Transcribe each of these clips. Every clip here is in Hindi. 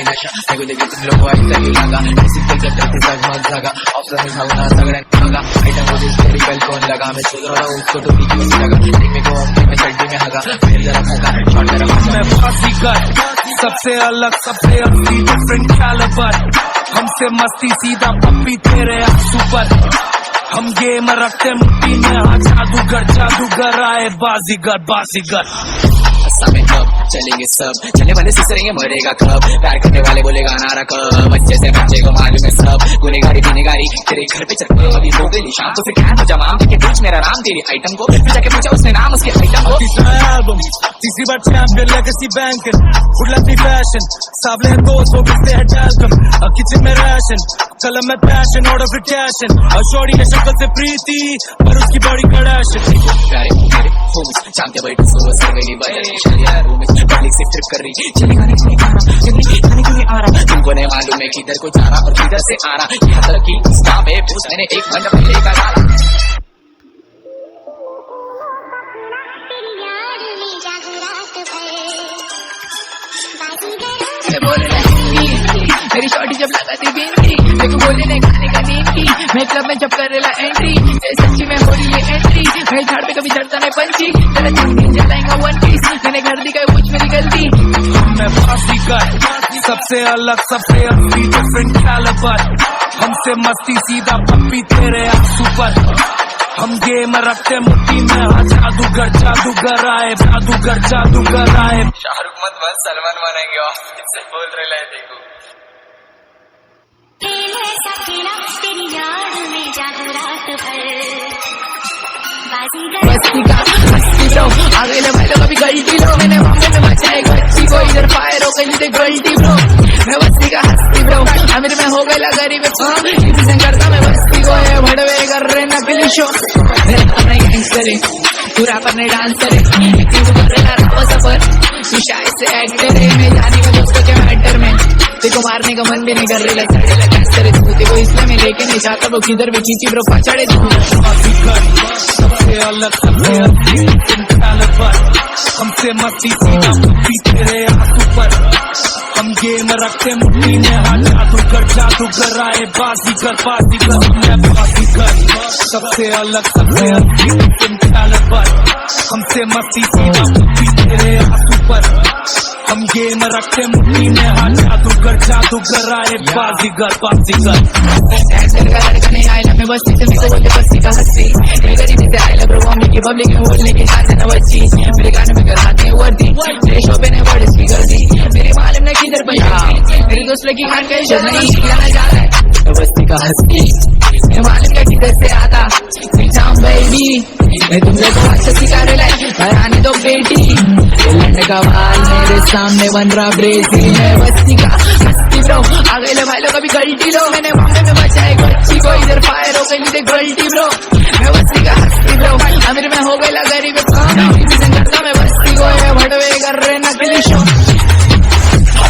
झाली नशा ऐकू दे तुम लोक ऐसा ही लागा सिंपल करते जगमग जागा ऑप्शन खाऊ ना सगळ्यांनी बघा आइटम को हिस्टोरिकल कौन लगा मैं सोच रहा हूँ उसको तो बीच में लगा एक में को में चड्डी में हगा फिर जरा भगा शॉट मेरा मैं बाजीगर सबसे अलग सबसे असली डिफरेंट कैलिबर हमसे मस्ती सीधा पप्पी तेरे सुपर हम गेम रखते मुट्ठी में हाँ जादूगर आए बाजीगर बाजीगर समय कब चलेंगे सब चलने वाले सिसरेंगे मरेगा कब प्यार करने वाले बोलेगा नारा कब बच्चे से बच्चे को मालूम है सब गुनेगारी बिनेगारी तेरे घर पे चल अभी हो गई शाम तो फिर क्या तो जमाम के पूछ मेरा नाम तेरी आइटम को फिर जाके पूछा उसने नाम उसके आइटम को album तीसरी बार champion legacy bank good lucky fashion सावले दोस्त वो बिकते हैं टैल्कम किचन में राशन कलम में पैशन ऑर्डर फिर कैशन और शॉर्टी के शक्ल से प्रीति पर उसकी बॉडी कड़ाशन प्यारे मेरे होम्स चांद बैठे सुबह से गई बात पब्लिक से ट्रिप कर रही चली खाने के लिए आ रहा चली खाने के लिए आ रहा तुमको नहीं मालूम है किधर को जा रहा और किधर से आ रहा यहाँ तक की स्टाफ है मैंने एक घंटा पहले का डाला मेरी शॉर्टी जब लगाती बिंदी मेरे को बोले नहीं खाने का नींद की मैं क्लब में जब करेला एंट्री सच्ची में हो रही है एंट्री मैं झाड़ पे कभी चढ़ता नहीं पंची तेरा दिन जलाएंगा वन पीस मैंने घर दी गई कुछ मेरी गलती मैं बाजीगर सबसे अलग सबसे असली डिफरेंट कैलिबर हमसे मस्ती सीधा पप्पी तेरे सुपर हम गेम रखते मुट्ठी में हाँ जादूगर आए शाहरुख मत सलमान बनेंगे से बोल रहे हैं देखो तेरी याद में जागू रात बस्ती का हस्ती ब्रो आगे ले भाई लोग अभी गलती लो मैंने मामले में बचाए बच्ची को इधर फायर हो गई गलती ब्रो मैं बस्ती का हस्ती ब्रो अमीर में हो गया गरीब रिप्रेजेंट करता मैं बस्ती को है भड़वे कर रहे नकली शो मेरा अपना गैंगस्टर है पूरा अपने डांस करे तू कर रहा राव सफर तू शायद से एक्ट करे मैं जाने का दोस्तों के मैटर में देखो मारने का मन भी नहीं कर रही लगे गैंगस्टर है तू देखो इसलिए मैं लेके नहीं जाता वो किधर भी खींची ब्रो पछाड़े तू सबसे अलग सबसे असली कैलिबर हमसे मस्ती सीधा पप्पी तेरे सुपर हम गेम रखते मुट्ठी में हाँ जादूगर आए बाजीगर मैं बाजीगर सबसे अलग सबसे असली कैलिबर हमसे मस्ती सीधा पप्पी तेरे सुपर हम गेम रखते मुट्ठी में हाँ जादूगर आए बाजीगर नहीं आयला मैं बस्ती से मेरे को बोलते बस्ती का हस्ती मेरे गरीबी से आयला ब्रो मम्मी की पब्लिक में बोलने की शान न बच्ची मेरे गाने में कराते हैं वर्दी मेरे शो पे ने वर्ड स्पीकर दी मेरे मालूम ने किधर पंजाब मेरे दोस्त लगी खान का इशू नहीं जाना जा रहा है बस्ती का हस्ती मेरे मालूम का किधर से आता एग्जाम बेबी मैं तुम लोग को अच्छा सिखा रहा है आने दो बेटी लंड का बाल मेरे सामने बन रहा ब्रेजी मैं बस्ती का हस्ती ब्रो आगे ले भाई लोग अभी गलती लो मैंने मामले में बचाए बच्ची को इधर फायर हो गई गलती ब्रो मैं बस्ती का हस्ती ब्रो अमीर में हो गया गरीब करता मैं बस्ती को है भड़वे कर रहे नकली शो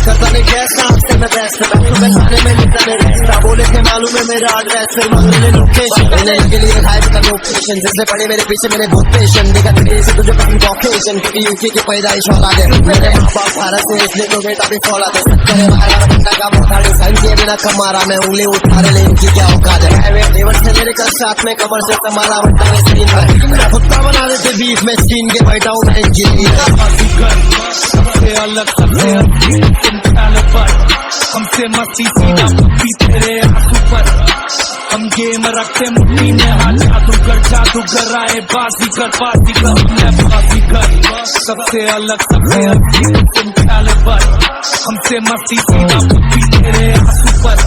करता नहीं कैसा आपसे मैं बेस्ट खाने में लिखता मैं रेस्टा बोले थे मालूम है मेरा एड्रेस फिर मालूम है लोकेशन मैंने इनके लिए हाइप का लोकेशन जिससे पड़े मेरे पीछे मैंने बहुत पेशेंट देखा तेरे से तुझे पसंद ऑकेशन क्योंकि यूके की पैदाइश औलाद है मेरे बाप भारत से इसलिए तो बेटा भी फौलाद है करे बाहर बंदा का मोटाड़ी साइन किए बिना कमारा मैं उंगली उठा रहे इनकी क्या औकात है लेवर से मेरे कल साथ में कमर से संभाला बंदा स्क्रीन पर मेरा कुत्ता बना देते बीफ में स्क्रीन के बैठा हूँ मैं इंजीनियर सबसे अलग सबसे कैलिबर हमसे मस्ती सीधा पप्पी तेरे सुपर हम गेम रखते मुट्ठी में हाँ जादूगर आए बाजीगर मैं बाजीगर सबसे अलग सबसे कैलिबर हमसे मस्ती सीधा पप्पी तेरे सुपर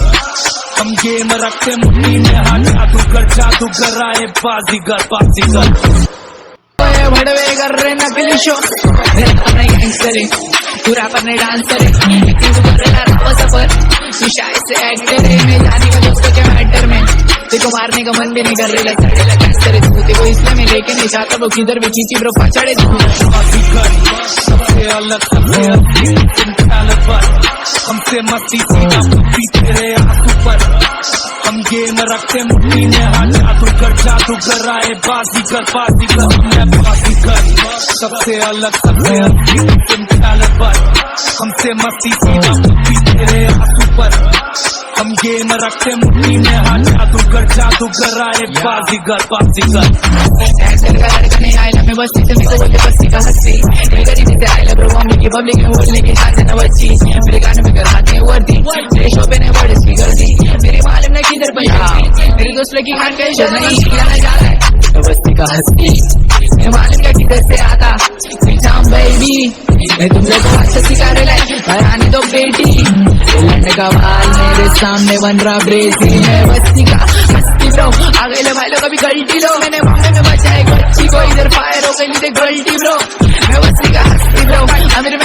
हम गेम रखते मुट्ठी में हाँ जादूगर आए बाजीगर भड़वे कर रहे नकली शो मेरा अपना गैंगस्टर है पूरा अपने डांस करे तू कर रहा राव सफर तू शायद से एक्ट करे मैं जाने का दोस्तों के मैटर में देखो मारने का मन भी नहीं कर रही गैंगस्टर है तू देखो इसलिए मैं लेके नहीं जाता वो किधर भी खींची ब्रो पछाड़े तू सबसे अलग सबसे असली कैलिबर हमसे मस्ती सीधा पप्पी तेरे सुपर हम गेम रखते मुट्ठी में हाँ जादूगर आए बाजीगर मैं बाजीगर सबसे अलग सबसे असली कैलिबर हमसे मस्ती सीधा पप्पी तेरे आंसू पर हम गेम रखते मुट्ठी में हाथ जादूगर आए बाजीगर बाजीगर एक्टर का लड़का नहीं आयला मैं बस्ती से मेरे को बोलते बस्ती का हस्ती मेरी गरीबी से आयला ब्रो मम्मी की पब्लिक में बोलने की शान न बच्ची मेरे गाने में कराते वर्दी मेरे शो पे ने वर्ड स्पीकर दी मेरी मालूम न किधर बजाती मेरे दोस्त लगी खान का इश्क नहीं किया जा रहा है तो बस्ती का हस्ती मैं मालूम क्या किधर से आता जाम बेबी मैं तुम लोग को अच्छा सिखा रहा है आने दो बेटी लंड का बाल मेरे सामने बन रहा ब्रेजी है बस्ती का हस्ती ब्रो आ गए भाई लोग अभी गलती लो मैंने मामले में बचाए बच्ची को इधर फायर हो गई गलती ब्रो मैं बस्ती का हस्ती ब्रो मेरे